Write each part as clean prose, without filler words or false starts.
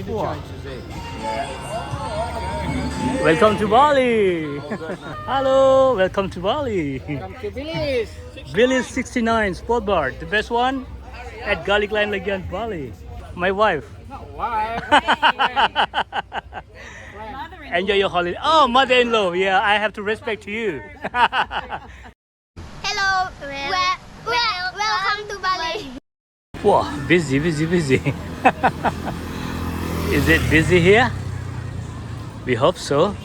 Wow. Welcome to Bali. Hello, welcome to Bali. Come to Billy's. Billy's 69 Sport Bar, the best one at Garlic Lane Legian Bali. My wife. Wife. Enjoy your holiday. Oh, mother-in-law. Yeah, I have to respect to you. Hello, welcome to Bali. Wow, busy. Is it busy here? We hope so.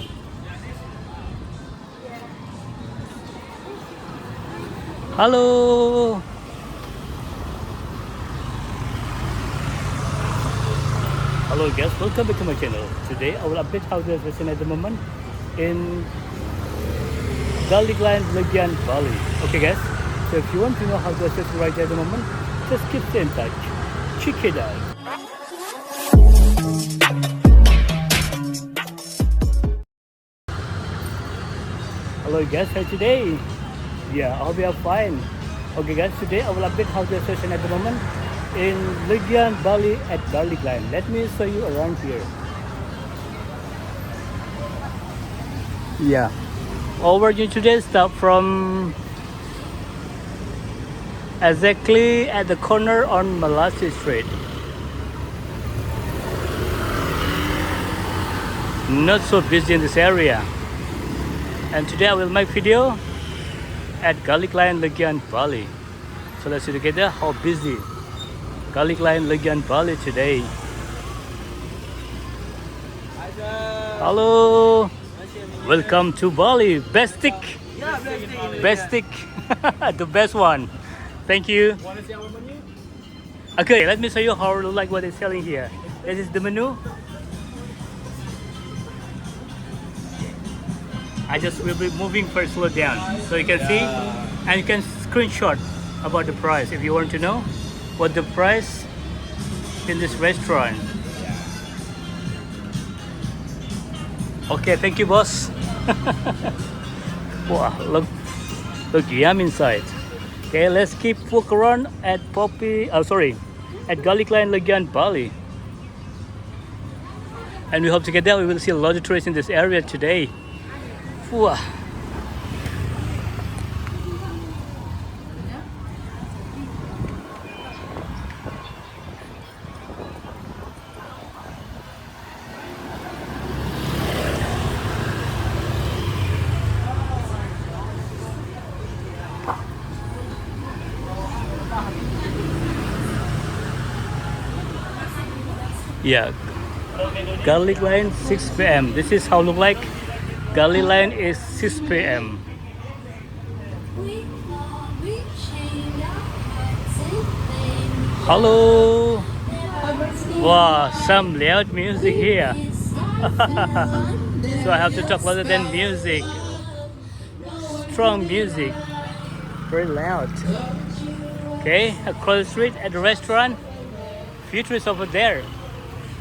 Hello. Hello guys, welcome back to my channel. Today I will update how the reservation at the moment in Garlic Lane Legian Bali. Okay guys, so if you want to know how the reservation right at the moment, just keep in touch. Check it out. Hello guys, how today? Yeah, I hope you are fine. Okay guys, today I will update how the reservation at the moment in Legian Bali at Garlic Lane. Let me show you around here. Yeah, over you today start from exactly at the corner on Malasi Street. Not so busy in this area. And today I will make video at Garlic Lane Legian Bali. So let's see together how busy Garlic Lane Legian Bali today. Hello, welcome to Bali. Best stick, best stick, the best one. Thank you. Okay, let me show you how like what they're selling here. This is the menu. I just will be moving first slow down so you can see, and you can screenshot about the price if you want to know what the price in this restaurant. Okay, thank you boss. Wow, look yum inside. Okay, let's keep walk around at at Garlic Lane Legian Bali. And we hope together we will see a lot of tourists in this area today. Wow. Yeah, Garlic Lane 6 p.m. This is how look like. Garlic Lane is 6 p.m. Hello. Wow, some loud music here. So I have to talk louder than music. Strong music. Very loud. Okay, across the street at the restaurant. Future is over there.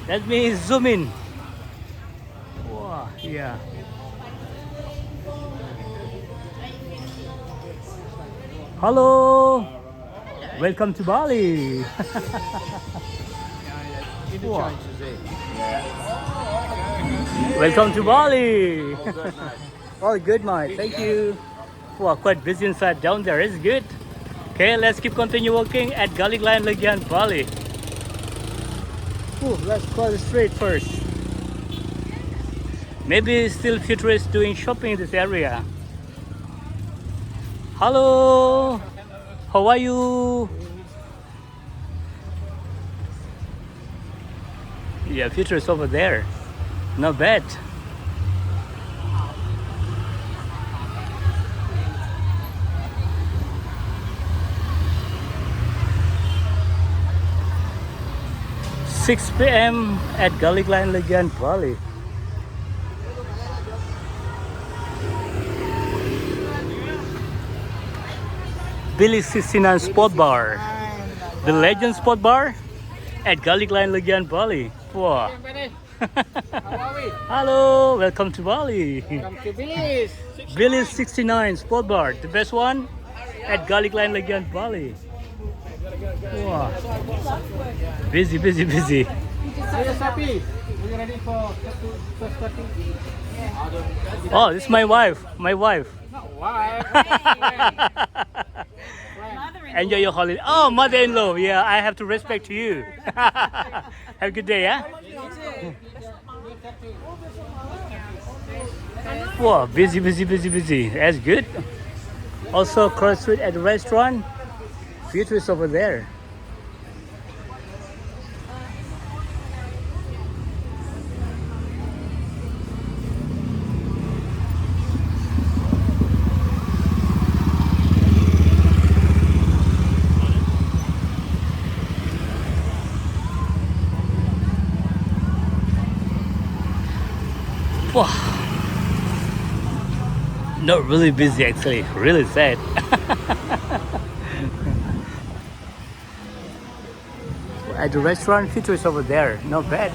Let me zoom in. Wow, yeah. Hello. Welcome to Bali. Wow. Welcome to Bali. All good, mate. Thank you. Wow, quite busy inside down there. It's good. Okay, let's keep continue walking at Garlic Lane Legian Bali. Ooh, let's cross the street first. Maybe still futurists doing shopping in this area. Hello, how are you? Yeah, futurists over there. Not bad. (6 p.m. at Garlic Lane Legian Bali. Billy's 69 Sport Bar, the Legend Sport Bar at Garlic Lane Legian Bali. Wow. Hello, welcome to Bali. Come to Billy's. Billy's 69 Sport Bar, the best one at Garlic Lane Legian Bali. Wow. Busy. Hey, Sapi. Are you ready for first starting? Oh, this is my wife. My wife. No, wife. Enjoy your holiday. Oh, mother-in-law. Yeah, I have to respect to you. Have a good day, yeah? Wow, busy, busy, busy, busy. That's good. Also, cross street at the restaurant. Future is over there. Wow. Not really busy actually, really sad. At the restaurant, future is over there, not bad.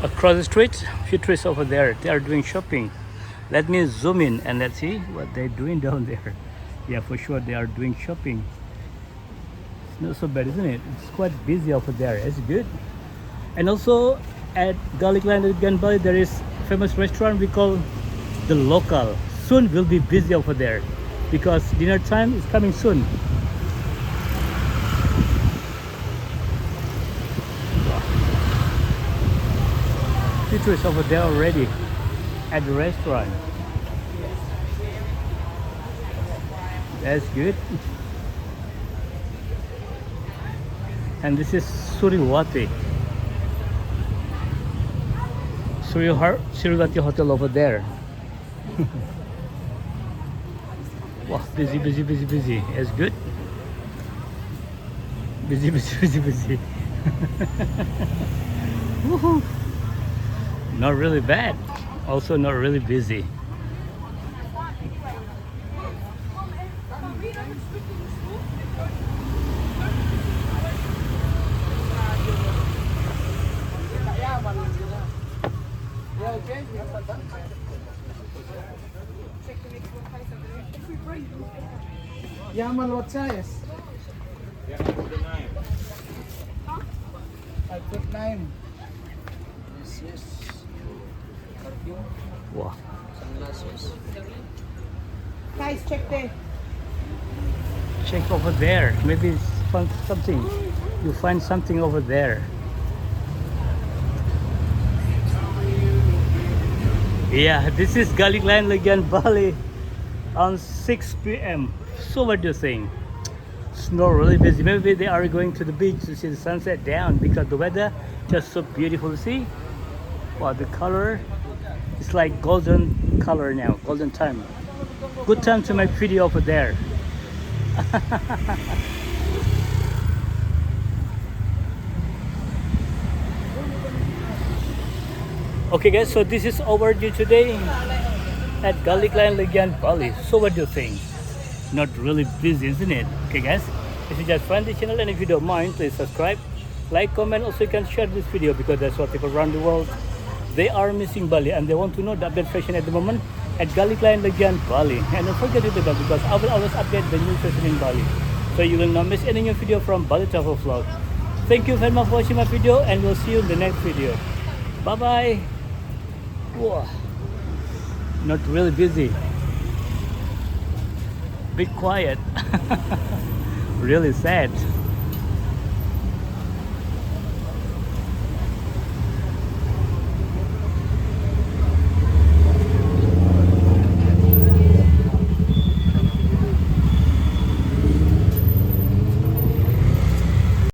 Across the street, future is over there. They are doing shopping. Let me zoom in and let's see what they're doing down there. Yeah, for sure they are doing shopping. It's not so bad, isn't it? It's quite busy over there. It's good. And also at Garlic Lane Legian Bali, there is famous restaurant we call the Local. Soon will be busy over there because dinner time is coming soon. Future is over there already at the restaurant. That's good. And this is Suriwati. Suriwati Hotel over there. Wow, busy, busy, busy, busy. It's good. Busy, busy, busy, busy. Woohoo! Not really bad. Also not really busy. Yaman, what size? 5'9". Yes, yes. Perfume, Wow. sunglasses. Guys, check there. Check over there. Maybe it's something. You find something over there. Yeah, this is Garlic Lane Legian Bali on 6 p.m. So what do you think? It's not really busy. Maybe they are going to the beach to see the sunset down because the weather just so beautiful. See? Wow, the color is like golden color now, golden time. Good time to make video over there. Okay guys, so this is our day today at Garlic Lane Legian Bali. So what do you think? Not really busy, isn't it? Okay guys, if you just find the channel and if you don't mind, please subscribe, like, comment. Also you can share this video because that's what people around the world, they are missing Bali and they want to know the update fashion at the moment at Garlic Lane Legian Bali. And don't forget to do that because I will always update the new fashion in Bali, so you will not miss any new video from Bali Travel Vlog. Thank you very much for watching my video and we'll see you in the next video. Bye bye. Whoa. Not really busy. Bit quiet. Really sad.